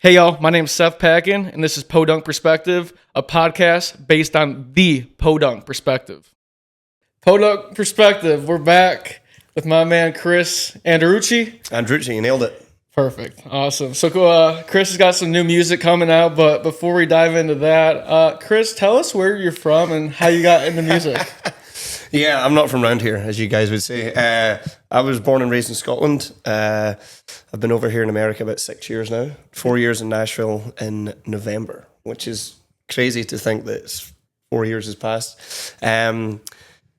Hey y'all, my name's Seth Packan, and this is Podunk Perspective, a podcast based on the Podunk Perspective. Podunk Perspective, we're back with my man Chris Andreucci. Andreucci, you nailed it. Perfect, awesome. So Chris has got some new music coming out, but before we dive into that, Chris, tell us where you're from and how you got into music. Yeah, I'm not from around here, as you guys would say. I was born and raised in Scotland. I've been over here in America about 6 years now. 4 years in Nashville in November, which is crazy to think that 4 years has passed. I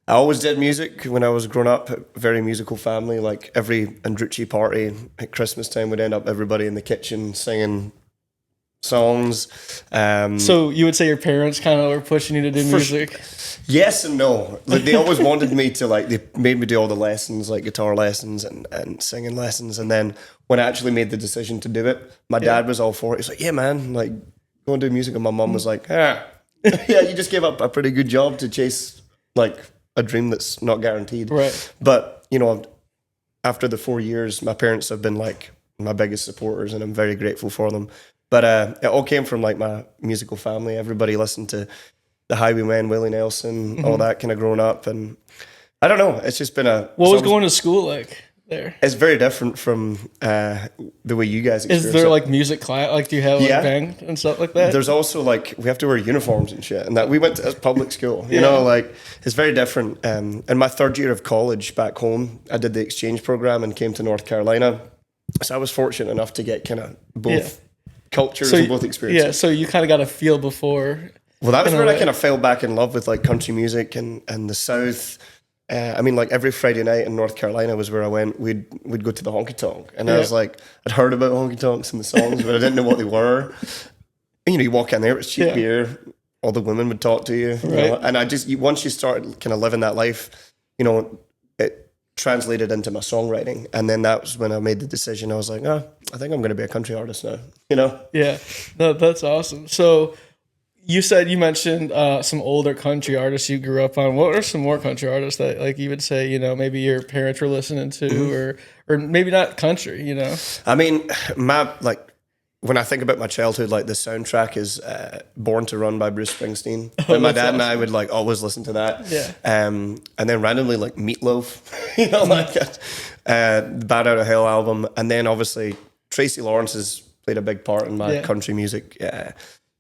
always did music when I was growing up. A very musical family. Like every Andreucci party at Christmas time would end up everybody in the kitchen singing songs. So you would say your parents kind of were pushing you to do music? Yes and no. Like they always wanted me to, like, they made me do all the lessons, like guitar lessons and singing lessons. And then when I actually made the decision to do it, my dad was all for it. He's like, yeah, man, like, go and do music. And my mum was like, yeah, you just gave up a pretty good job to chase, like, a dream that's not guaranteed. Right. But, you know, after the 4 years, my parents have been, like, my biggest supporters, and I'm very grateful for them. But it all came from, like, my musical family. Everybody listened to the Highwaymen, Willie Nelson, all that kind of growing up. And I don't know, it's just been What was going to school like there? It's very different from the way you guys experience it. Is there like music class? Like, do you have like band and stuff like that? There's also like, we have to wear uniforms and shit. And that we went to public school, you know, like it's very different. In my third year of college back home, I did the exchange program and came to North Carolina. So I was fortunate enough to get kind of both cultures and both experiences. Yeah, so you kind of got a feel before. Well, that was where I kind of fell back in love with like country music and the South. I mean, like every Friday night in North Carolina was where I went. We'd go to the honky tonk, and I was like, I'd heard about honky tonks and the songs, but I didn't know what they were. And, you know, you walk in there, it's cheap beer. All the women would talk to you, you know? And I just once you start kind of living that life, you know, it translated into my songwriting, and then that was when I made the decision. I was like, I think I'm going to be a country artist now. You know? Yeah, no, that's awesome. So. You mentioned some older country artists you grew up on. What are some more country artists that, like, you would say, you know, maybe your parents were listening to, or maybe not country, you know? I mean, when I think about my childhood, like the soundtrack is Born to Run by Bruce Springsteen. And my dad and I would like always listen to that. Yeah. And then randomly like Meatloaf, you know, like the Bad Out of Hell album. And then obviously Tracy Lawrence has played a big part in my country music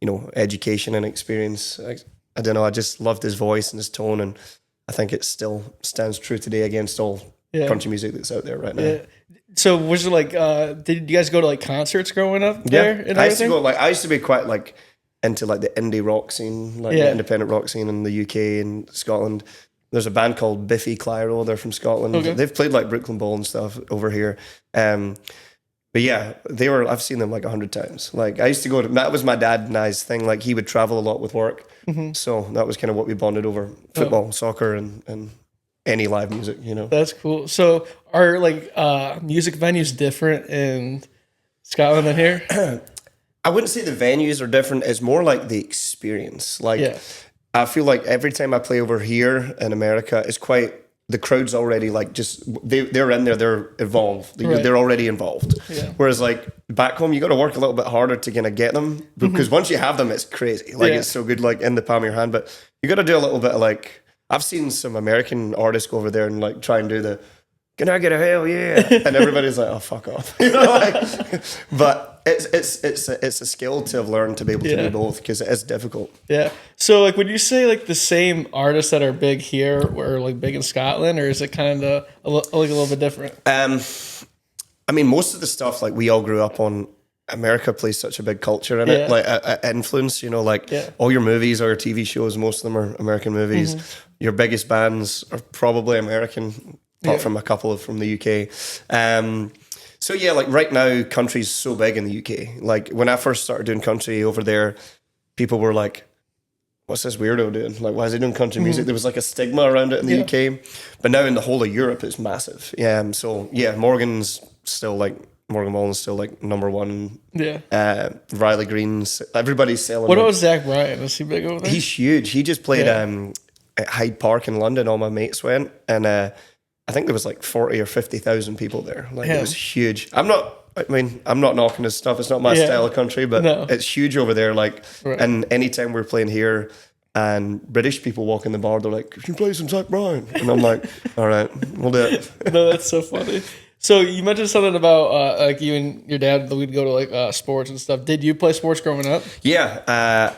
you know, education and experience. I don't know, I just loved his voice and his tone, and I think it still stands true today against all country music that's out there right now. Yeah. So was it like, did you guys go to like concerts growing up there? And I used to be quite like into like the indie rock scene, like the independent rock scene in the UK and Scotland. There's a band called Biffy Clyro, they're from Scotland. Okay. They've played like Brooklyn Bowl and stuff over here. But yeah, I've seen them like 100 times. Like I used to that was my dad and I's thing. Like he would travel a lot with work. So that was kind of what we bonded over: football, soccer, and any live music, you know. That's cool. So are like music venues different in Scotland than here? I wouldn't say the venues are different. It's more like the experience. Like I feel like every time I play over here in America, it's quite, the crowd's already like they're in there, they're involved. They're already involved. Yeah. Whereas like back home, you got to work a little bit harder to kind of get them, because once you have them, it's crazy. Like it's so good, like in the palm of your hand. But you got to do a little bit of like, I've seen some American artists go over there and like try and do the, can I get a hell yeah? And everybody's like, oh, fuck off. You know, like, but it's a skill to have learned to be able to do both, because it is difficult. Yeah. So like, would you say like the same artists that are big here were like big in Scotland, or is it kind of a little bit different? I mean, most of the stuff like we all grew up on, America plays such a big culture in it, like influence, you know, like all your movies or your TV shows, most of them are American movies. Your biggest bands are probably American, apart from a couple from the UK. So yeah, like right now, country's so big in the UK. Like when I first started doing country over there, people were like, what's this weirdo doing? Like, why is he doing country music? There was like a stigma around it in the UK. But now in the whole of Europe, it's massive. So yeah, Morgan Wallen's still like number one. Yeah. Riley Green's, everybody's selling. What about Zach Bryan? Is he big over there? He's huge. He just played at Hyde Park in London. All my mates went, and I think there was like 40 or 50,000 people there. Like it was huge. I'm not I mean, I'm not knocking his stuff. It's not my style of country, but it's huge over there. Like, and anytime we're playing here and British people walk in the bar, they're like, "Can you play some Zach Bryan?" And I'm like, "All right, we'll do it." No, that's so funny. So you mentioned something about like you and your dad, we'd go to like sports and stuff. Did you play sports growing up? Yeah,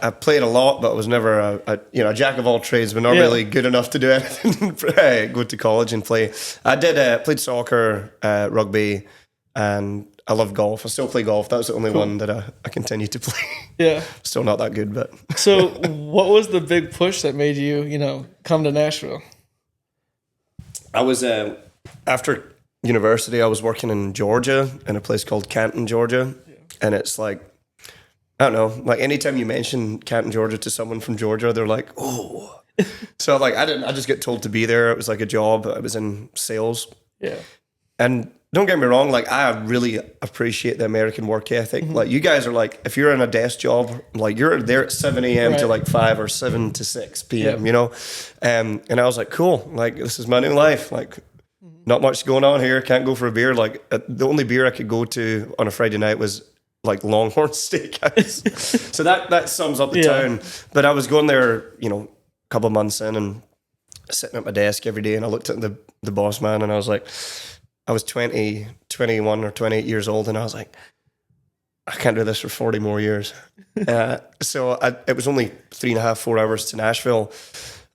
I played a lot, but I was never a jack of all trades, but not really good enough to do anything. Go to college and play. I did played soccer, rugby, and I love golf. I still play golf. That was the only one that I continue to play. Yeah. Still not that good, but. So what was the big push that made you, come to Nashville? I was, after university, I was working in Georgia, in a place called Canton, Georgia. Yeah. And it's like, I don't know, like anytime you mention Canton, Georgia to someone from Georgia, they're like, oh. So like, I just get told to be there. It was like a job. I was in sales. Yeah. And don't get me wrong, like I really appreciate the American work ethic. Mm-hmm. Like you guys are like, if you're in a desk job, like you're there at 7 a.m. to like 5 or 7 to 6 p.m., And I was like, cool, like this is my new life. Like not much going on here. Can't go for a beer. Like the only beer I could go to on a Friday night was like Longhorn Steakhouse. So that sums up the town. But I was going there, a couple of months in and sitting at my desk every day, and I looked at the boss man and I was like, I was 21 or 28 years old, and I was like, I can't do this for 40 more years. So it was only 3.5, 4 hours to Nashville.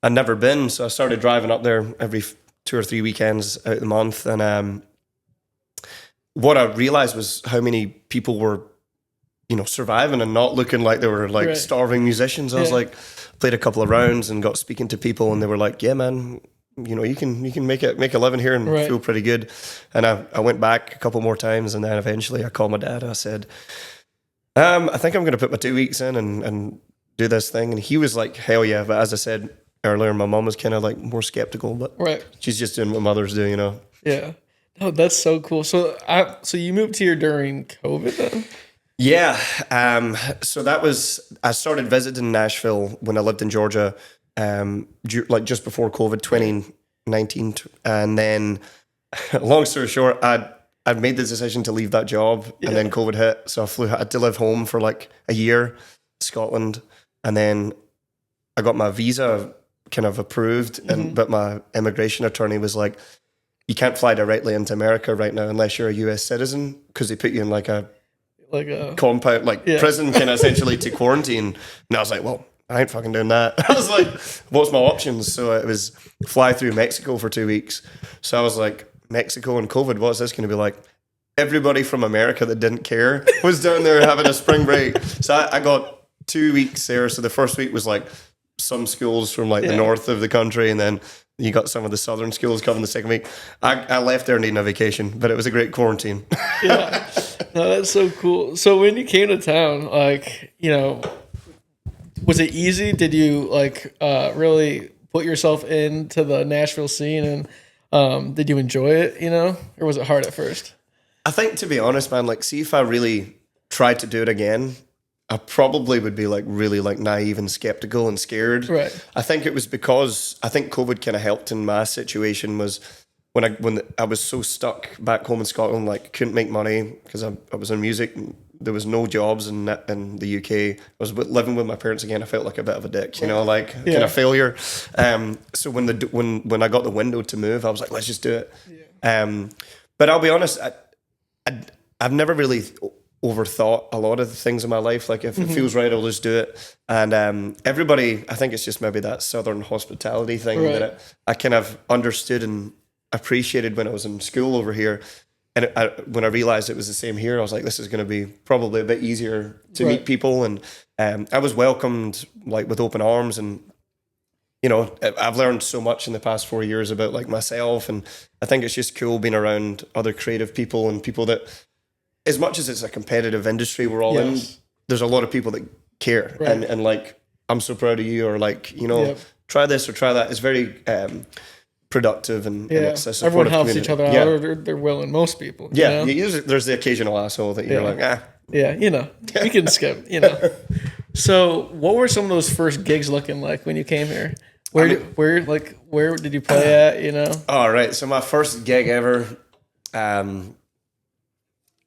I'd never been, so I started driving up there every 2 or 3 weekends out of the month. And what I realized was how many people were, surviving and not looking like they were like starving musicians. I was like, played a couple of rounds and got speaking to people, and they were like, yeah, man, you can make a living here and feel pretty good. And I went back a couple more times, and then eventually I called my dad. I said, I think I'm going to put my 2 weeks in and do this thing. And he was like, hell yeah. But as I said earlier, my mom was kind of like more skeptical, but she's just doing what mothers do, Yeah. Oh, that's so cool. So you moved here during COVID then? Yeah. So I started visiting Nashville when I lived in Georgia, like just before COVID, 2019. And then long story short, I'd made the decision to leave that job, and then COVID hit. So I had to live home for like a year, Scotland. And then I got my visa kind of approved, but my immigration attorney was like, you can't fly directly into America right now unless you're a US citizen, because they put you in like a compound, prison kind of essentially to quarantine. And I was like, well, I ain't fucking doing that. I was like, what's my options? So it was fly through Mexico for 2 weeks. So I was like, Mexico and COVID, what's this going to be like? Everybody from America that didn't care was down there having a spring break. So I got 2 weeks there. So the first week was like some schools from like the north of the country, and then you got some of the southern schools coming the second week. I left there needing a vacation, but it was a great quarantine. Yeah, no, that's so cool. So when you came to town, like, was it easy? Did you like really put yourself into the Nashville scene, and did you enjoy it, or was it hard at first? I think, to be honest, man, like, see if I really tried to do it again, I probably would be like really like naive and skeptical and scared. Right. I think it was because I think COVID kind of helped in my situation, was when I was so stuck back home in Scotland, like couldn't make money because I was in music. There was no jobs in the UK. I was living with my parents again. I felt like a bit of a dick, kind of failure. So when I got the window to move, I was like, let's just do it. Yeah. But I'll be honest, I've never really overthought a lot of the things in my life. Like if it feels right, I'll just do it. And everybody, I think it's just maybe that Southern hospitality thing that I kind of understood and appreciated when I was in school over here. And when I realized it was the same here, I was like, this is going to be probably a bit easier to meet people. And I was welcomed like with open arms. And, I've learned so much in the past 4 years about like myself. And I think it's just cool being around other creative people and people that, as much as it's a competitive industry we're all in, there's a lot of people that care. Right. And like, I'm so proud of you, or like, try this or try that. It's very productive and it's a everyone helps community. Each other out, or they're willing, most people. Yeah, there's the occasional asshole that you're like, Yeah, we can skip, So what were some of those first gigs looking like when you came here? Where did you play at, All right, so my first gig ever,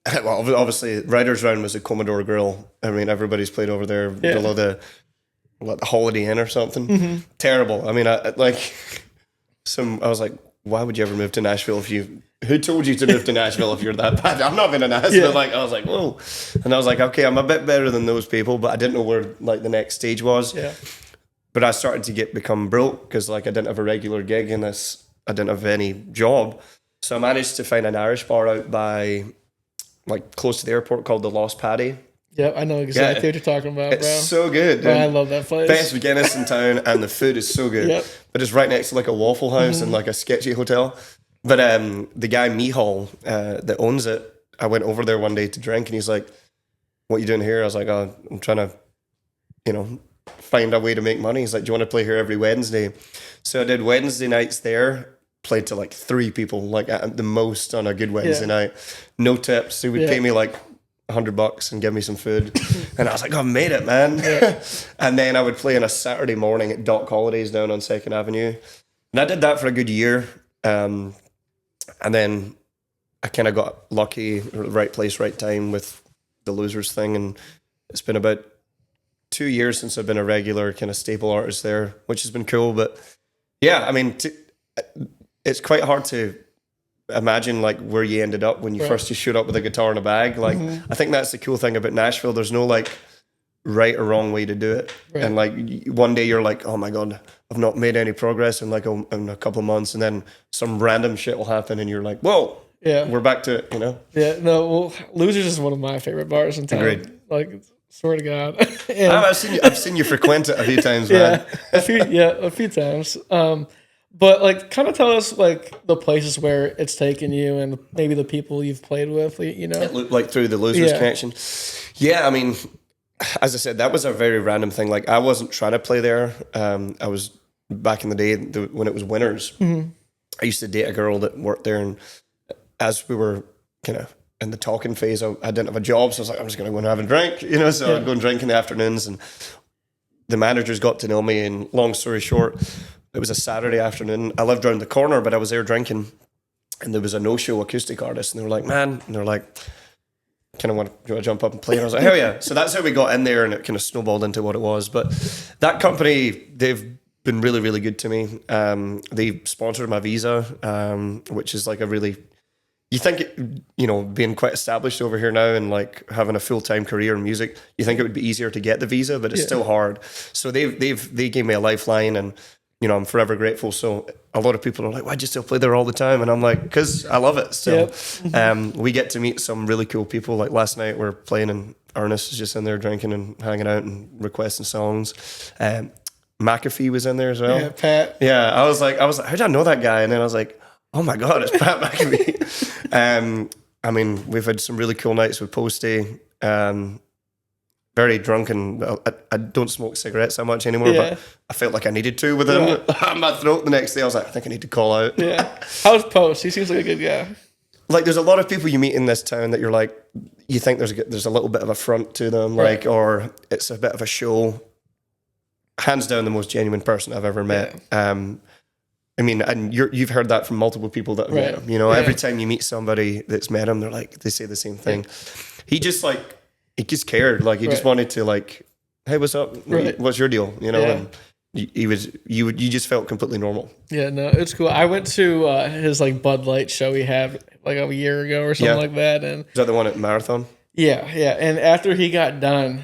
well, obviously, Riders Round was a Commodore Grill. I mean, everybody's played over there below the Holiday Inn or something. Terrible. I mean, I was like, why would you ever move to Nashville who told you to move to Nashville if you're that bad? I'm not been in Nashville. Like, I was like, whoa. And I was like, okay, I'm a bit better than those people, but I didn't know where like the next stage was. Yeah. But I started to become broke because like I didn't have a regular gig in this. I didn't have any job. So I managed to find an Irish bar out by like close to the airport called the Lost Paddy. Yep, I know exactly what you're talking about, bro. It's so good. Bro, I love that place. Best Guinness in town, and the food is so good. Yep. But it's right next to like a Waffle House and like a sketchy hotel. But the guy Mihal that owns it, I went over there one day to drink, and he's like, "What are you doing here?" I was like, "Oh, I'm trying to, find a way to make money." He's like, "Do you want to play here every Wednesday?" So I did Wednesday nights there. Played to like 3 people, like at the most on a good Wednesday night. No tips. He would pay me like $100 and give me some food. And I was like, I made it, man. And then I would play on a Saturday morning at Dock Holidays down on 2nd Avenue. And I did that for a good year. And then I kind of got lucky, right place, right time with the Losers thing. And it's been about 2 years since I've been a regular kind of staple artist there, which has been cool. But yeah, I mean, it's quite hard to imagine like where you ended up when you first just showed up with a guitar in a bag. Like I think that's the cool thing about Nashville. There's no like right or wrong way to do it. And like one day you're like, oh my God, I've not made any progress in like in a couple of months, and then some random shit will happen and you're like, whoa, we're back to it, Yeah, no, well, Losers is one of my favorite bars in town. Agreed. Like, swear to God. I've seen you frequent it a few times, man. A few times. But like, kind of tell us like the places where it's taken you and maybe the people you've played with, like through the Losers connection. Yeah, I mean, as I said, that was a very random thing. Like I wasn't trying to play there. I was back in the day when it was Winners. I used to date a girl that worked there, and as we were kind of in the talking phase, I didn't have a job, so I was like, I'm just going to go and have a drink, So I'd go and drink in the afternoons, and the managers got to know me. And long story short, it was a Saturday afternoon. I lived around the corner, but I was there drinking, and there was a no-show acoustic artist, and they were like, man, and they're like, kind of want to jump up and play. And I was like, hell yeah. So that's how we got in there, and it kind of snowballed into what it was. But that company, they've been really, really good to me. They sponsored my visa, which is like a really, you think, being quite established over here now and like having a full-time career in music, you think it would be easier to get the visa, but it's still hard. So they gave me a lifeline, and I'm forever grateful. So a lot of people are like, why'd you still play there all the time? And I'm like, because I love it still. We get to meet some really cool people. Like last night we're playing, and Ernest is just in there drinking and hanging out and requesting songs. McAfee was in there as well. Yeah, Pat. Yeah, I was like, how did I know that guy? And then I was like, oh my God, it's Pat McAfee. I mean, we've had some really cool nights with Posty. Very drunk, and I don't smoke cigarettes that much anymore, but I felt like I needed to with him on my throat the next day. I was like, I think I need to call out. Yeah. How's Post? He seems like a good guy. Like, there's a lot of people you meet in this town that you're like, you think there's a little bit of a front to them, like, or it's a bit of a show. Hands down, the most genuine person I've ever met. I mean, and you've heard that from multiple people that have met him. Every time you meet somebody that's met him, they say the same thing. He just cared. Like, he just wanted to, like, hey, what's up? What's your deal? And you just felt completely normal. Yeah, no, it's cool. I went to his like Bud Light show he had like a year ago or something like that. And is that the one at Marathon? Yeah. And after he got done,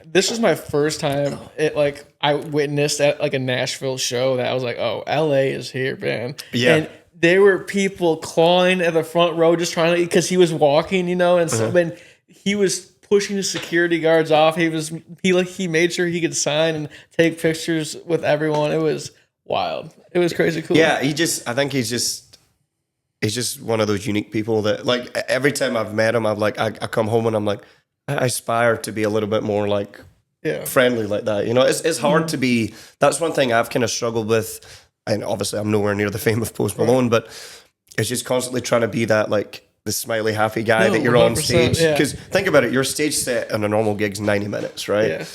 this was my first time I witnessed at like a Nashville show that I was like, oh, LA is here, man. Yeah. And there were people clawing at the front row just trying to, because he was walking, and so when he was pushing the security guards off, he made sure he could sign and take pictures with everyone. It was wild. It was crazy cool. Yeah, I think he's just one of those unique people that, like, every time I've met him, I come home and I'm like, I aspire to be a little bit more like friendly like that. It's hard to be. That's one thing I've kind of struggled with. And obviously I'm nowhere near the fame of Post Malone, but it's just constantly trying to be that, like, the smiley, happy guy that you're on stage. Because think about it, your stage set on a normal gig's 90 minutes, right? Yeah. And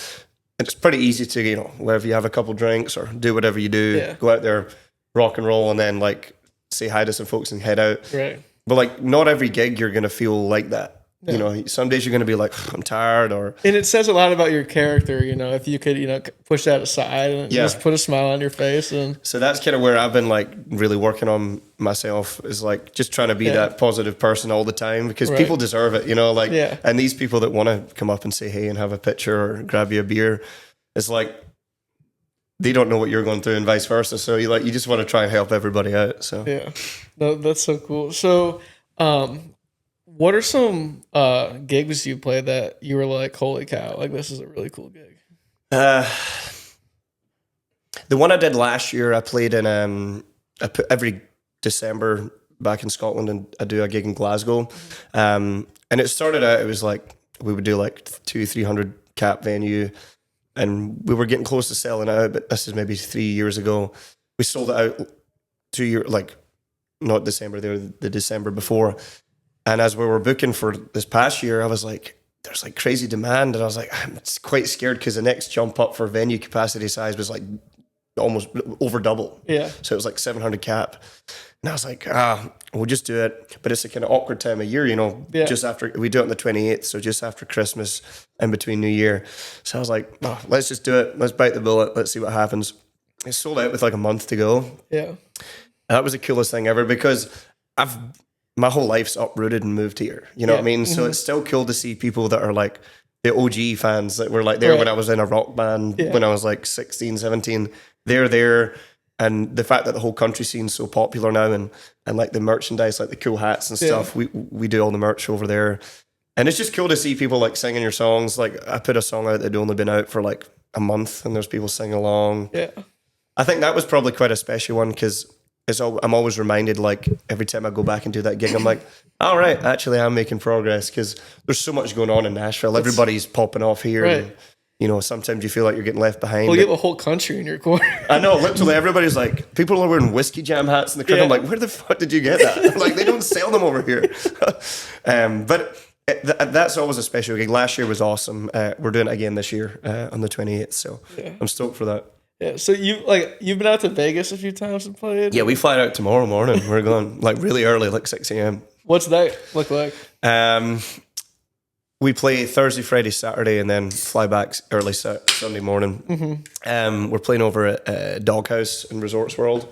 it's pretty easy to, wherever you have a couple drinks or do whatever you do, go out there, rock and roll, and then, like, say hi to some folks and head out. Right. But like, not every gig you're gonna feel like that. Yeah. You know, some days you're gonna be like, I'm tired, or and it says a lot about your character. You know, if you could, push that aside and just put a smile on your face. And so that's kind of where I've been like really working on myself, is like just trying to be that positive person all the time, because people deserve it. You know, like, and these people that want to come up and say hey and have a picture or grab you a beer, it's like they don't know what you're going through, and vice versa. So you just want to try and help everybody out. So no, that's so cool. So, what are some gigs you played that you were like, holy cow, like this is a really cool gig? The one I did last year, I played in every December back in Scotland, and I do a gig in Glasgow. And it started out, it was like we would do like 200-300 cap venue, and we were getting close to selling out, but this is maybe 3 years ago. We sold it out 2 years, like not December, the December before. And as we were booking for this past year, I was like, there's like crazy demand. And I was like, I'm quite scared, because the next jump up for venue capacity size was like almost over double. Yeah. So it was like 700 cap. And I was like, we'll just do it. But it's a kind of awkward time of year, just after, we do it on the 28th. So just after Christmas, in between New Year. So I was like, let's just do it. Let's bite the bullet. Let's see what happens. It sold out with like a month to go. Yeah. That was the coolest thing ever, because my whole life's uprooted and moved here. You know what I mean? So it's still cool to see people that are like the OG fans that were like there when I was in a rock band when I was like 16, 17. They're there. And the fact that the whole country scene's so popular now, and like the merchandise, like the cool hats and stuff, we do all the merch over there. And it's just cool to see people like singing your songs. Like I put a song out that had only been out for like a month, and there's people singing along. Yeah. I think that was probably quite a special one, because I'm always reminded, like every time I go back and do that gig, I'm like, all right, actually I'm making progress, because there's so much going on in Nashville. Everybody's popping off here. Right. And, sometimes you feel like you're getting left behind. Well, you have a whole country in your corner. I know, literally everybody's like, people are wearing whiskey jam hats in the crowd. I'm like, where the fuck did you get that? Like, they don't sell them over here. But that's always a special gig. Last year was awesome. We're doing it again this year on the 28th. So I'm stoked for that. Yeah, so you've been out to Vegas a few times and played? Yeah, we fly out tomorrow morning. We're going like really early, like 6 a.m. What's that look like? We play Thursday, Friday, Saturday, and then fly back early Sunday morning. Mm-hmm. We're playing over at Doghouse in Resorts World.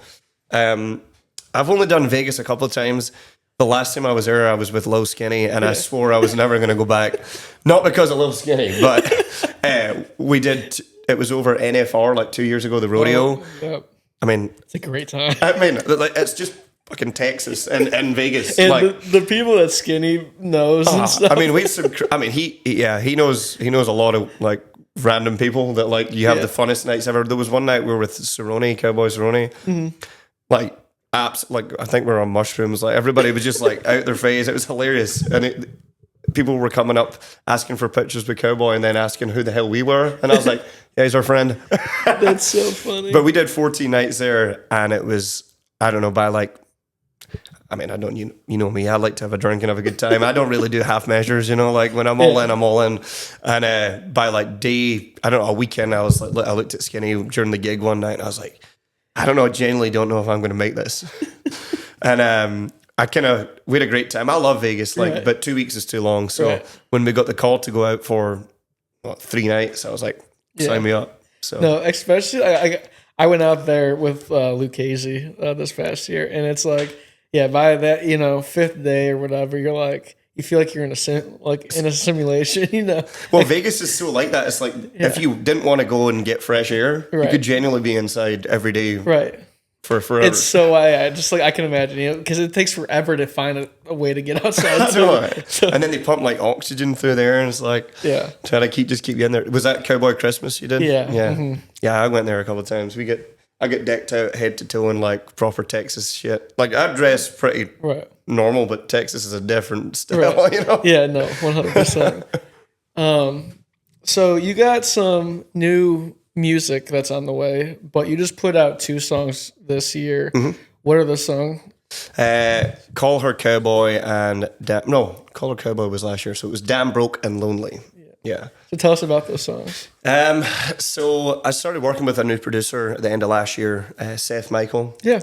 I've only done Vegas a couple of times. The last time I was there, I was with Low Skinny, and I swore I was never going to go back. Not because of Low Skinny, but we did. It was over NFR like 2 years ago, the rodeo. Yep. I mean, it's a great time. I mean, it's just fucking Texas and Vegas. And like, the people that Skinny knows and stuff. I mean, he knows a lot of like random people that like you have the funnest nights ever. There was one night we were with Sritan, Cowboy Sritan. Mm-hmm. Like apps, like I think we were on mushrooms. Like everybody was just like out their face. It was hilarious, and people were coming up asking for pictures with Cowboy and then asking who the hell we were. And I was like, yeah, he's our friend. That's so funny. But we did 14 nights there, and it was, I don't know, by like, I mean, I don't, you know me, I like to have a drink and have a good time. I don't really do half measures, like when I'm all in, I'm all in. And by like day, I don't know, a weekend, I looked at Skinny during the gig one night, and I was like, I don't know, I genuinely don't know if I'm going to make this. And we had a great time. I love Vegas, but 2 weeks is too long. So when we got the call to go out for 3 nights, I was like, sign me up. So no, especially I went out there with Lucchese this past year, and it's like, by that 5th day or whatever, you're like, you feel like you're in a simulation, Well, Vegas is so like that. It's like if you didn't want to go and get fresh air, you could genuinely be inside every day, right? For forever. It's so I can imagine, because it takes forever to find a way to get outside. So, and then they pump like oxygen through there, and it's like trying to keep getting there. Was that Cowboy Christmas you did? Yeah, mm-hmm. Yeah. I went there a couple of times. I get decked out head to toe in like proper Texas shit. Like I dress pretty normal, but Texas is a different style, Yeah, no, 100%. So you got some new music that's on the way, but you just put out 2 songs this year. Mm-hmm. What are the songs? Call Her Cowboy and Call Her Cowboy was last year, so it was Damn Broke and Lonely. Yeah. So tell us about those songs. So I started working with a new producer at the end of last year, Seth Michael. Yeah.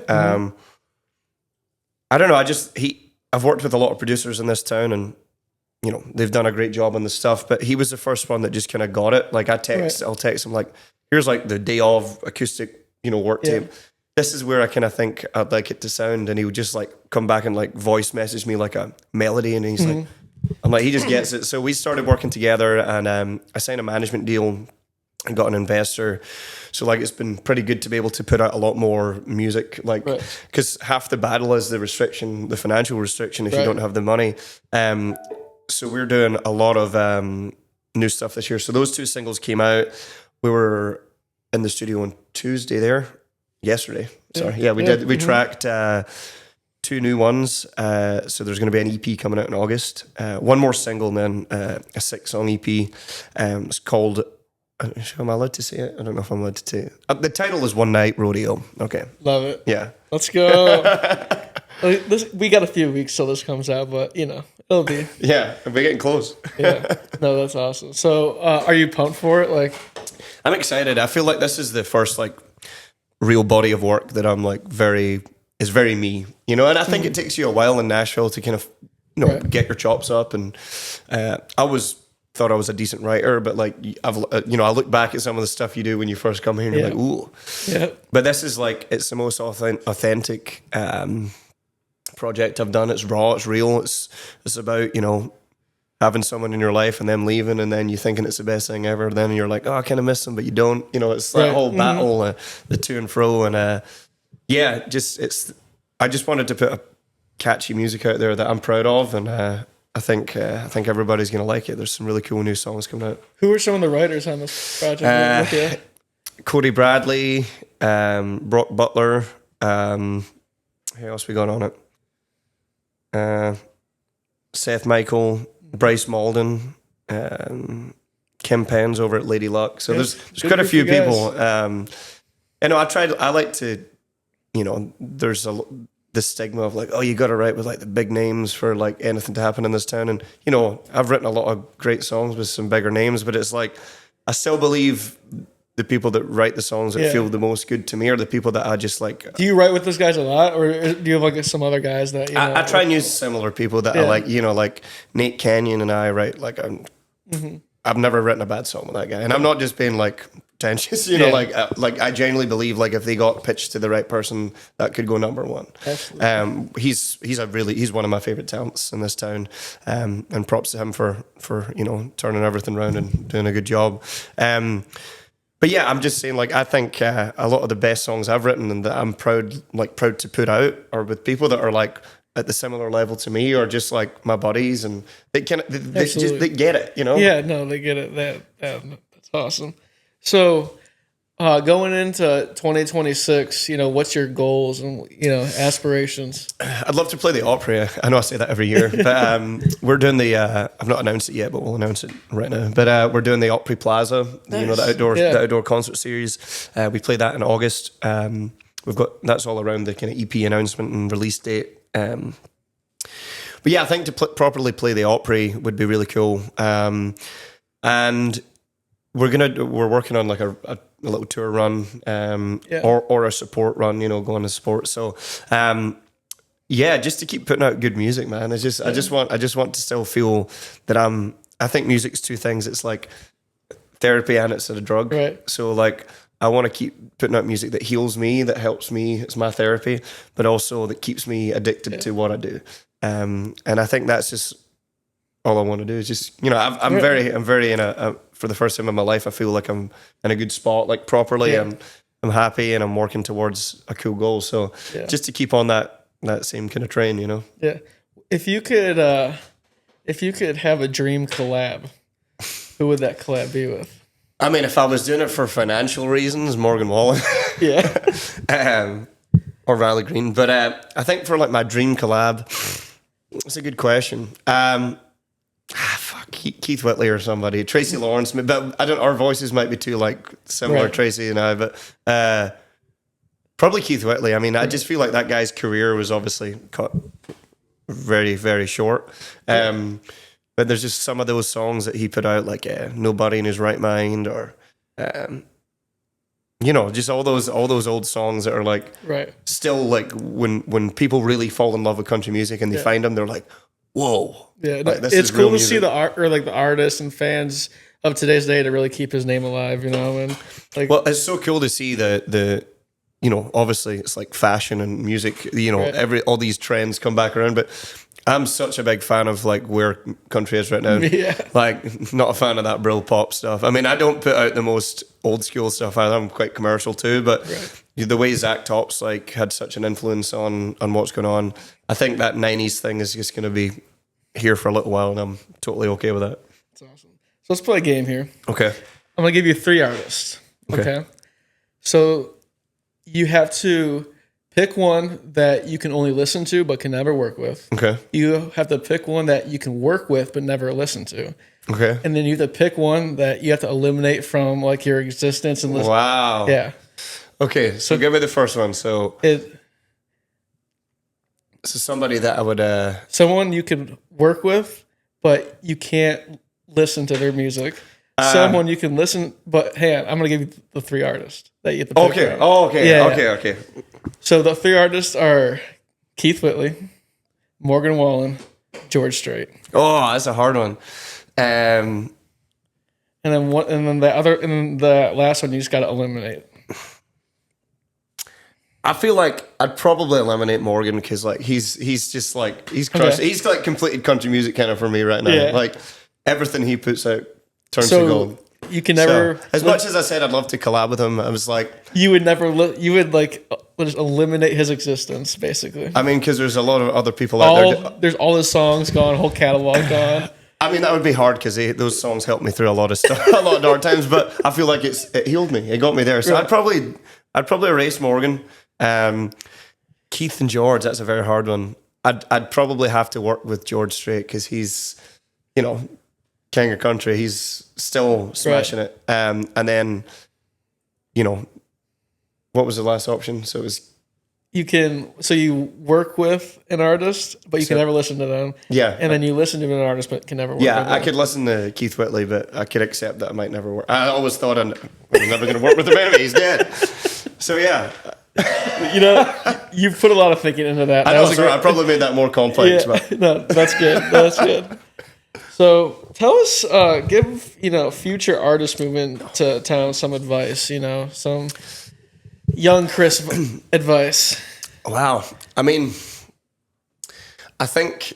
I don't know. I've worked with a lot of producers in this town, and you know, they've done a great job on the stuff, but he was the first one that just kind of got it. Like I'll text him like, here's like the day of acoustic, you know, work tape. This is where I kind of think I'd like it to sound. And he would just like come back and like voice message me like a melody. And he's like, I'm like, he just gets it. So we started working together, and I signed a management deal and got an investor. So like, it's been pretty good to be able to put out a lot more music, like, because half the battle is the restriction, the financial restriction, if you don't have the money. So we're doing a lot of new stuff this year. So those 2 singles came out. We were in the studio on yesterday. We tracked 2 new ones. So there's going to be an EP coming out in August. One more single, and then a 6-song EP. It's called, am I allowed to say it? I don't know if I'm allowed to say it. The title is One Night Rodeo. Okay. Love it. Yeah. Let's go. We got a few weeks till this comes out, but you know, it'll be. Yeah, we're getting close. Yeah. No, that's awesome. So are you pumped for it? Like, I'm excited. I feel like this is the first like real body of work that I'm like very me, you know, and I think it takes you a while in Nashville to kind of, you know, get your chops up. And I thought I was a decent writer, but like I look back at some of the stuff you do when you first come here and you're like, ooh. Yeah. But this is like, it's the most authentic project I've done. It's raw, it's real. It's about, you know, having someone in your life and them leaving, and then you thinking it's the best thing ever. Then you're like, oh, I kind of miss them, but you don't. You know, it's that whole battle, the to and fro, and I just wanted to put a catchy music out there that I'm proud of, and I think everybody's gonna like it. There's some really cool new songs coming out. Who are some of the writers on this project with you? Cody Bradley, Brock Butler. Who else we got on it? Seth Michael, Bryce Malden, Kim Penn's over at Lady Luck. So there's quite a few people. You know, I like to, you know, there's the stigma of like, oh, you got to write with like the big names for like anything to happen in this town. And, you know, I've written a lot of great songs with some bigger names, but it's like, I still believe the people that write the songs that feel the most good to me are the people that I just like. Do you write with those guys a lot, or do you have like some other guys that, you know? I try and use similar people that I like, you know, like Nate Canyon and I write like, I've never written a bad song with that guy. And I'm not just being like pretentious, you know, like I genuinely believe like if they got pitched to the right person, that could go number one. Absolutely. He's one of my favorite talents in this town. And props to him for, you know, turning everything around and doing a good job. But yeah, I'm just saying, like, I think a lot of the best songs I've written and that I'm proud to put out are with people that are like at the similar level to me, or just like my buddies, and they get it, you know? Yeah, no, they get it. That's awesome. So going into 2026, you know, what's your goals and, you know, aspirations? I'd love to play the Opry. I know I say that every year, but we're doing the, I've not announced it yet, but we'll announce it right now. But we're doing the Opry Plaza, you know, the outdoor concert series. We play that in August. That's all around the kind of EP announcement and release date. But yeah, I think to properly play the Opry would be really cool. And we're working on like a little tour run, or a support run, you know, going to support. So, just to keep putting out good music, man. I just want to still feel that I think music's two things. It's like therapy and it's a drug. Right. So like, I want to keep putting out music that heals me, that helps me. It's my therapy, but also that keeps me addicted to what I do. And I think that's just all I want to do is just, you know, I'm very in a for the first time in my life, I feel like I'm in a good spot, like properly. I'm happy and I'm working towards a cool goal. So just to keep on that same kind of train, you know? Yeah. If you could have a dream collab, who would that collab be with? I mean, if I was doing it for financial reasons, Morgan Wallen. Or Riley Green. But I think for like my dream collab, it's a good question. Keith Whitley or somebody, Tracy Lawrence, but I don't. Our voices might be too like similar, Tracy and I. But probably Keith Whitley. I mean, I just feel like that guy's career was obviously cut very, very short. But there's just some of those songs that he put out, like "Nobody in His Right Mind," or just all those old songs that are like still like when people really fall in love with country music and they find them, they're like, whoa. Yeah, like, it's cool to see the art or like the artists and fans of today's day to really keep his name alive, and like. Well, it's so cool to see the obviously it's like fashion and music, all these trends come back around, but I'm such a big fan of like where country is right now. Yeah. Like, not a fan of that brill pop stuff. I mean, I don't put out the most old school stuff either. I'm quite commercial too, but the way Zach Top's like had such an influence on what's going on, I think that 90s thing is just going to be here for a little while, and I'm totally okay with that. That's awesome. So let's play a game here. Okay. I'm going to give you 3 artists. Okay. So you have to pick one that you can only listen to but can never work with. Okay. You have to pick one that you can work with but never listen to. Okay. And then you have to pick one that you have to eliminate from like your existence and listen. Wow. Yeah. Okay, so give me the first one. So somebody that I would someone you can work with but you can't listen to their music. Someone you can listen, but hey, I'm going to give you the 3 artists that you have to pick. Okay. From. Oh, okay. Yeah. Okay. So the 3 artists are Keith Whitley, Morgan Wallen, George Strait. Oh, that's a hard one. And then the last one you just got to eliminate. I feel like I'd probably eliminate Morgan because like he's just like he's crushed. Okay. He's like completed country music kind of for me right now. Yeah. Like everything he puts out turns to gold. You can never. So, as much as I said I'd love to collab with him, I was like, you would never. You would like just eliminate his existence, basically. I mean, because there's a lot of other people out there. There's all his songs gone, whole catalog gone. I mean, that would be hard because those songs helped me through a lot of stuff, a lot of dark times. But I feel like it healed me. It got me there. So I'd probably erase Morgan. Keith and George. That's a very hard one. I'd probably have to work with George Strait because he's, king of country. He's still smashing it. And then, what was the last option? So it was. You work with an artist, but you can never listen to them. Yeah. And then you listen to an artist, but can never work with them. I could listen to Keith Whitley, but I could accept that I might never work. I always thought I was never going to work with him anyway. He's dead. So yeah. You put a lot of thinking into that. I know, I probably made that more complex. Yeah, but. No, that's good. That's good. So tell us, give, future artists moving to town some advice, some young Chris advice. Wow. I mean, I think,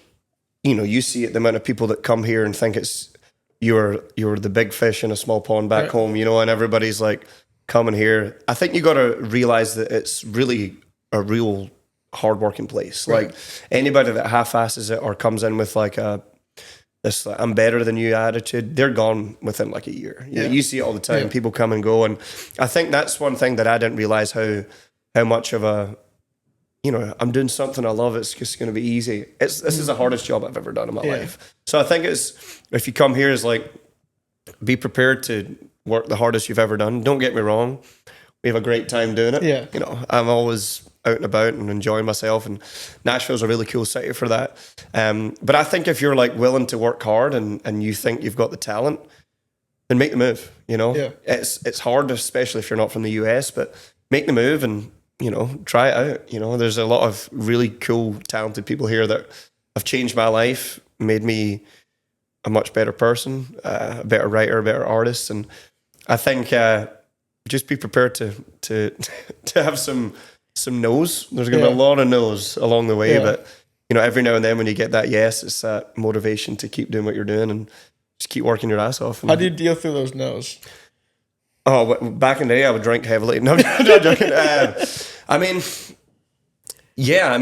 you see it, the amount of people that come here and think it's, you're the big fish in a small pond back home, and everybody's like coming here. I think you got to realize that it's really a real hardworking place. Right. Like anybody that half-asses it or comes in with like this I'm better than you attitude, they're gone within like a year. You see it all the time. Yeah. People come and go, and I think that's one thing that I didn't realize how much of a I'm doing something I love. It's just going to be easy. This is the hardest job I've ever done in my life. So I think if you come here, is like be prepared to work the hardest you've ever done. Don't get me wrong, we have a great time doing it. Yeah, I'm always out and about and enjoying myself, and Nashville's a really cool city for that. But I think if you're like willing to work hard and you think you've got the talent, then make the move. It's hard, especially if you're not from the US, but make the move and try it out. There's a lot of really cool, talented people here that have changed my life, made me a much better person, a better writer, a better artist, and I think just be prepared to have some no's. There's going to be a lot of no's along the way, but every now and then when you get that yes, it's that motivation to keep doing what you're doing and just keep working your ass off. How do you deal through those no's? Oh, back in the day, I would drink heavily. No, I'm not joking.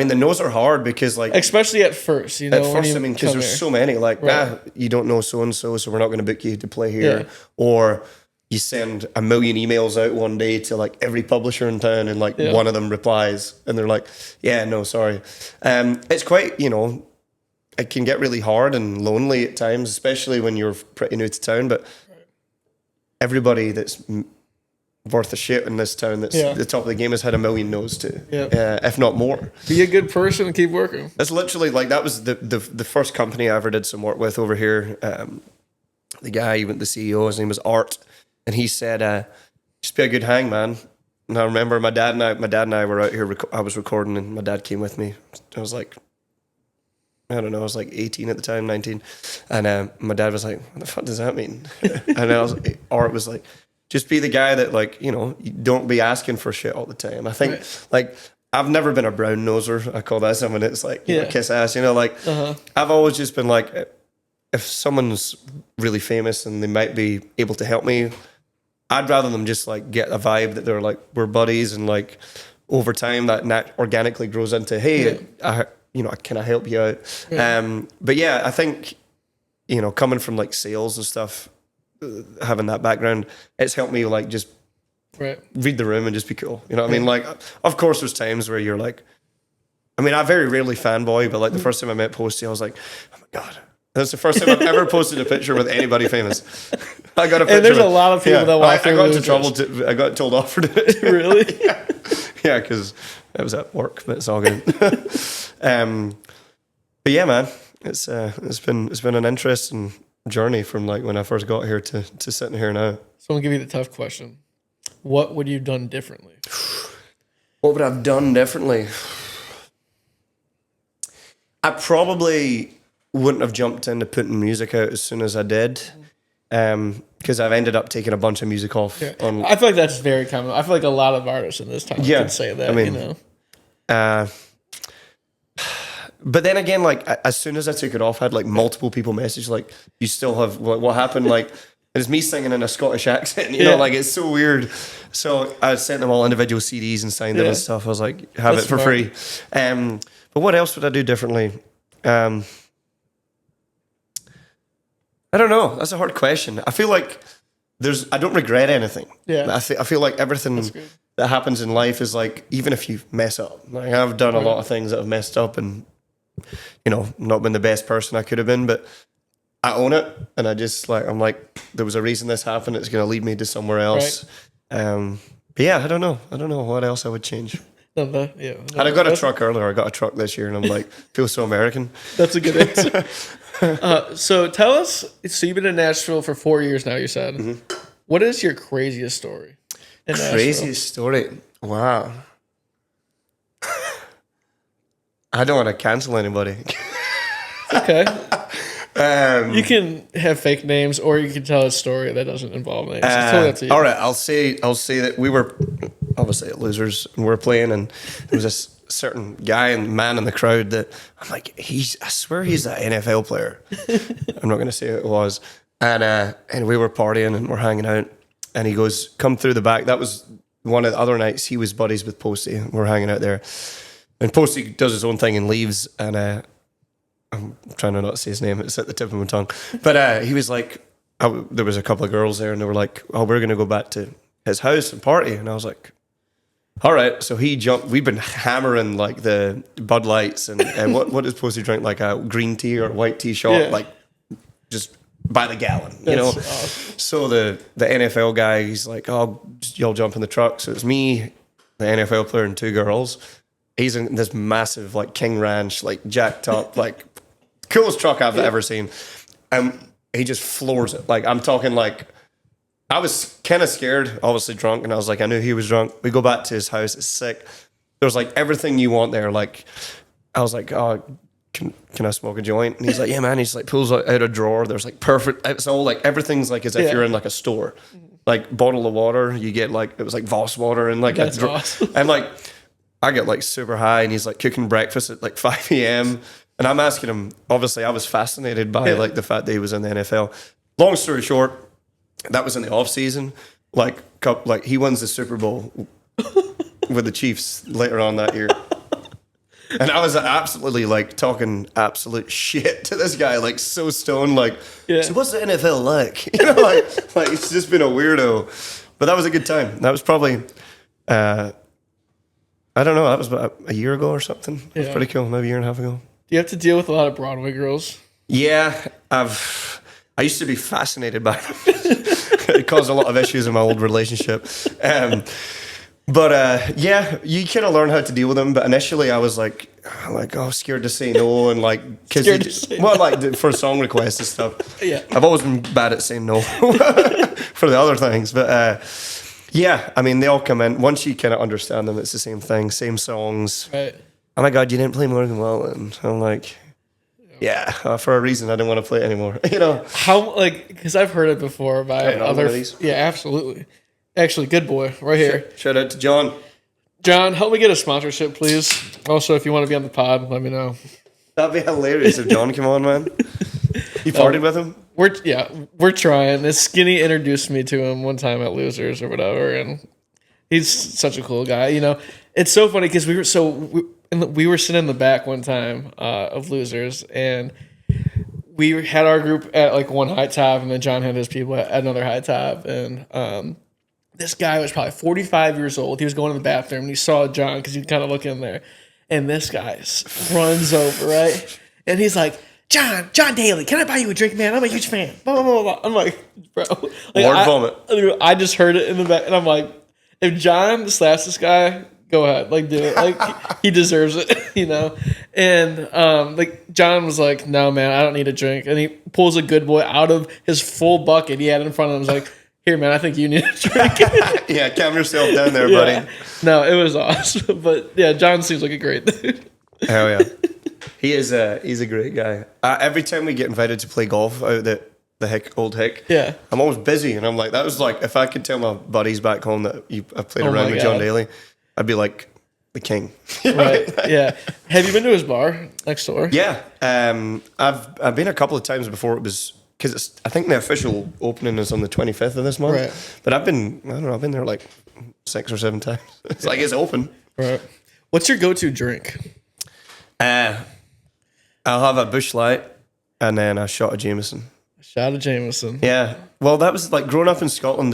The no's are hard because like... Especially at first, At first, because there's so many. Like, you don't know so-and-so, so we're not going to book you to play here. Yeah. Or you send a million emails out one day to like every publisher in town and like one of them replies and they're like, yeah, no, sorry. It's quite, it can get really hard and lonely at times, especially when you're pretty new to town, but everybody that's worth a shit in this town that's the top of the game has had a million no's to, if not more. Be a good person and keep working. That's literally like, that was the first company I ever did some work with over here. The guy, even the CEO, his name was Art. And he said, just be a good hangman And I remember my dad and I were out here. I was recording, and my dad came with me. I was like, I don't know, I was like 18 at the time, 19, and my dad was like, "What the fuck does that mean?" And it was like, just be the guy that, like, you know, you don't be asking for shit all the time. I think like I've never been a brown noser. I call that someone that's like, you know, kiss ass. You know, like I've always just been like, if someone's really famous and they might be able to help me, I'd rather them just like get a vibe that they're like, we're buddies, and like over time that organically grows into, hey, you know, can I help you out? Yeah. But yeah, I think, you know, coming from like sales and stuff, having that background, it's helped me like just read the room and just be cool. You know what I mean? Like, of course, there's times where you're like, I mean, I very rarely fanboy, but like the first time I met Posty, I was like, oh my God. That's the first time I've ever posted a picture with anybody famous. I got a picture. And there's a lot of people that walk through. I got into trouble. I got told off for it. Really? Yeah, because it was at work, but it's all good. But yeah, man, it's been an interesting journey from like when I first got here to sitting here now. So I'm gonna give you the tough question. What would you have done differently? What would I have done differently? I probably wouldn't have jumped into putting music out as soon as I did, because I've ended up taking a bunch of music off. Yeah. I feel like that's very common. I feel like a lot of artists in this time can say that. I mean, you know. But then again, like as soon as I took it off, I had like multiple people message like, "You still have what happened?" Like it's me singing in a Scottish accent. You know, like it's so weird. So I sent them all individual CDs and signed them and stuff. I was like, "Have that's it for free." But what else would I do differently? I don't know. That's a hard question. I feel like I don't regret anything. Yeah. I feel like everything that happens in life is like, even if you mess up, like I've done a lot of things that have messed up and, you know, not been the best person I could have been, but I own it. And I just like, I'm like, there was a reason this happened. It's going to lead me to somewhere else. Right. But yeah, I don't know. I don't know what else I would change. And I got a truck earlier. I got a truck this year and I'm like, feel so American. That's a good answer. So tell us, so you've been in Nashville for 4 years now, you said. Mm-hmm. What is your craziest story in Nashville? Craziest story? Wow. I don't want to cancel anybody. Okay. You can have fake names or you can tell a story that doesn't involve names. It's totally up to you. All right, I'll say that we were obviously at Losers and we were playing and there was this certain guy and man in the crowd that I'm like, I swear he's an NFL player. I'm not going to say who it was. And we were partying and we're hanging out and he goes, come through the back. That was one of the other nights he was buddies with Posty. We're hanging out there and Posty does his own thing and leaves and I'm trying to not say his name. It's at the tip of my tongue. But he was like, there was a couple of girls there and they were like, oh, we're going to go back to his house and party. And I was like, all right. So he jumped. We've been hammering like the Bud Lights and what is Posty drink? Like a green tea or white tea shot, like just by the gallon, you know? Awesome. So the NFL guy, he's like, oh, y'all jump in the truck. So it's me, the NFL player and two girls. He's in this massive like King Ranch, like jacked up, like coolest truck I've ever seen. And he just floors it. Like I'm talking like, I was kind of scared, obviously drunk, and I was like, I knew he was drunk. We go back to his house, it's sick. There's like everything you want there. Like, I was like, oh, can I smoke a joint? And he's like, yeah, man. He's like, pulls out a drawer. There's like perfect, it's all like, everything's like as if you're in like a store. Like, bottle of water, you get like, it was like Voss water and like, that's awesome. And like, I get like super high and he's like cooking breakfast at like 5 a.m. And I'm asking him, obviously, I was fascinated by like the fact that he was in the NFL. Long story short, that was in the off season. Like he wins the Super Bowl with the Chiefs later on that year. And I was absolutely like talking absolute shit to this guy, like so stoned, like, so what's the NFL like? You know, like it's just been a weirdo. But that was a good time. That was probably, I don't know, that was about a year ago or something. It was pretty cool, maybe a year and a half ago. Do you have to deal with a lot of Broadway girls? Yeah, I used to be fascinated by them. It caused a lot of issues in my old relationship. But yeah, you kind of learn how to deal with them. But initially I was like, oh, scared to say no. And like, like for song requests and stuff. Yeah. I've always been bad at saying no for the other things. But Yeah, I mean, they all come in. Once you kind of understand them, it's the same thing, same songs. Right. Oh my God, you didn't play Morgan Wallen. I'm like, yeah, for a reason I didn't want to play it anymore. You know how, like, because I've heard it before by other. Yeah, absolutely. Actually, good boy, right here. Shout out to John. John, help me get a sponsorship, please. Also, if you want to be on the pod, let me know. That'd be hilarious if John came on, man. You partied with him? We're trying. This Skinny introduced me to him one time at Losers or whatever, and he's such a cool guy. You know, it's so funny because we were sitting in the back one time of Losers, and we had our group at like one high top, and then John had his people at another high top, and this guy was probably 45 years old. He was going to the bathroom, and he saw John because he'd kind of look in there, and this guy runs over, right, and he's like, John Daly, can I buy you a drink, man? I'm a huge fan. Blah, blah, blah, blah. I'm like, bro. Like, vomit. I just heard it in the back, and I'm like, if John slaps this guy, go ahead. Like, do it. Like, he deserves it, you know? And, like, John was like, no, man, I don't need a drink. And he pulls a good boy out of his full bucket he had in front of him. He's like, here, man, I think you need a drink. Yeah, calm yourself down there, buddy. No, it was awesome. But, yeah, John seems like a great dude. Hell yeah. He's a great guy. Every time we get invited to play golf out at the old hick, yeah, I'm always busy, and I'm like, that was like, if I could tell my buddies back home that I played around with John Daly, I'd be like the king. Right? Yeah. Have you been to his bar next door? Yeah. I've been a couple of times before. It was because I think the official opening is on the 25th of this month. Right. But I've been there like 6 or 7 times. It's like it's open. Right. What's your go-to drink? I'll have a Busch Light and then a shot of Jameson. Yeah. Well, that was like growing up in Scotland.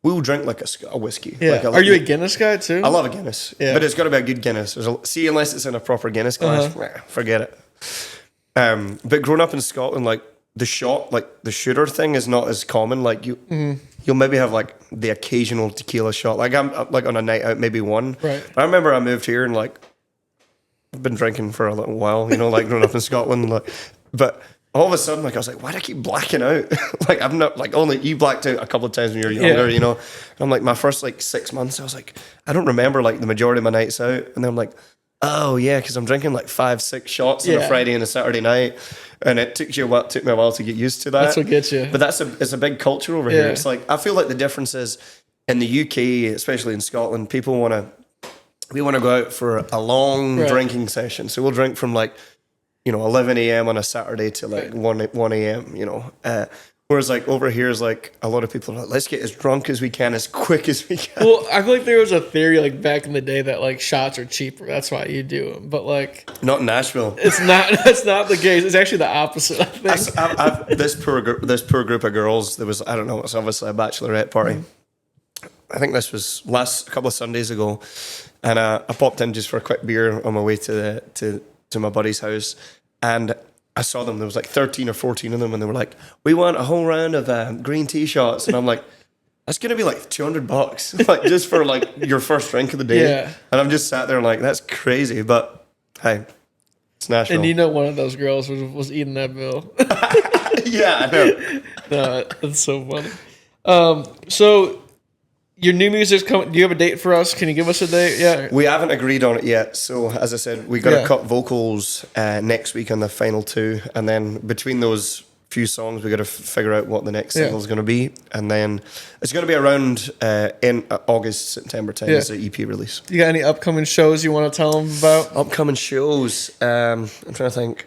We'll drink like a whiskey. Yeah. Like Are you a Guinness guy too? I love a Guinness. Yeah. But it's got to be a good Guinness. Unless it's in a proper Guinness glass, forget it. But growing up in Scotland, like the shooter thing is not as common. Like you'll maybe have like the occasional tequila shot. Like I'm like on a night out, maybe one. Right. But I remember I moved here and like I've been drinking for a little while, you know, like growing up in Scotland. Like, but all of a sudden, like I was like, why do I keep blacking out? Like I'm not like only you blacked out a couple of times when you were younger, you know. And I'm like my first like 6 months, I was like, I don't remember like the majority of my nights out. And then I'm like, oh yeah, because I'm drinking like 5-6 shots on a Friday and a Saturday night, and it took me a while to get used to that. That's what gets you. But it's a big culture over here. It's like I feel like the difference is in the UK, especially in Scotland, we want to go out for a long drinking session. So we'll drink from like, 11 a.m. on a Saturday to like 1 a.m., you know. Whereas like over here is like a lot of people are like, let's get as drunk as we can, as quick as we can. Well, I feel like there was a theory like back in the day that like shots are cheaper. That's why you do them. But like... Not in Nashville. That's not the case. It's actually the opposite, I think. This poor group of girls, there was, I don't know, it's obviously a bachelorette party. I think this was a couple of Sundays ago. And I popped in just for a quick beer on my way to my buddy's house, and I saw them. There was like 13 or 14 of them, and they were like, "We want a whole round of green tea shots." And I'm like, "That's gonna be like $200, like just for like your first drink of the day." Yeah. And I'm just sat there like, "That's crazy," but hey, it's Nashville. And one of those girls was eating that bill. Yeah, I know. No, that's so funny. So. Your new music's coming. Do you have a date for us? Can you give us a date? Yeah. We haven't agreed on it yet. So, as I said, we got to cut vocals next week on the final 2. And then between those few songs, we got to figure out what the next single is going to be. And then it's going to be around in August, September time as the EP release. You got any upcoming shows you want to tell them about? Upcoming shows? I'm trying to think.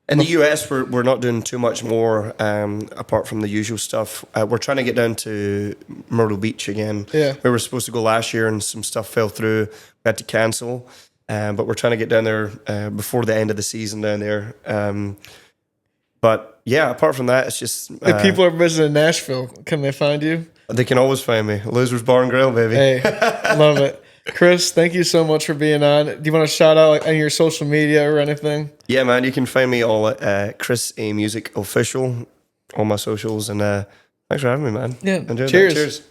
In the US, we're not doing too much more apart from the usual stuff. We're trying to get down to Myrtle Beach again. Yeah. We were supposed to go last year and some stuff fell through. We had to cancel. But we're trying to get down there before the end of the season down there. But yeah, apart from that, it's just... if people are visiting Nashville, can they find you? They can always find me. Losers Bar and Grill, baby. Hey, love it. Chris, thank you so much for being on. Do you want to shout out like, on your social media or anything? Yeah, man. You can find me all at Chris A Music Official on my socials. And thanks for having me, man. Yeah. Enjoyed Cheers. That. Cheers.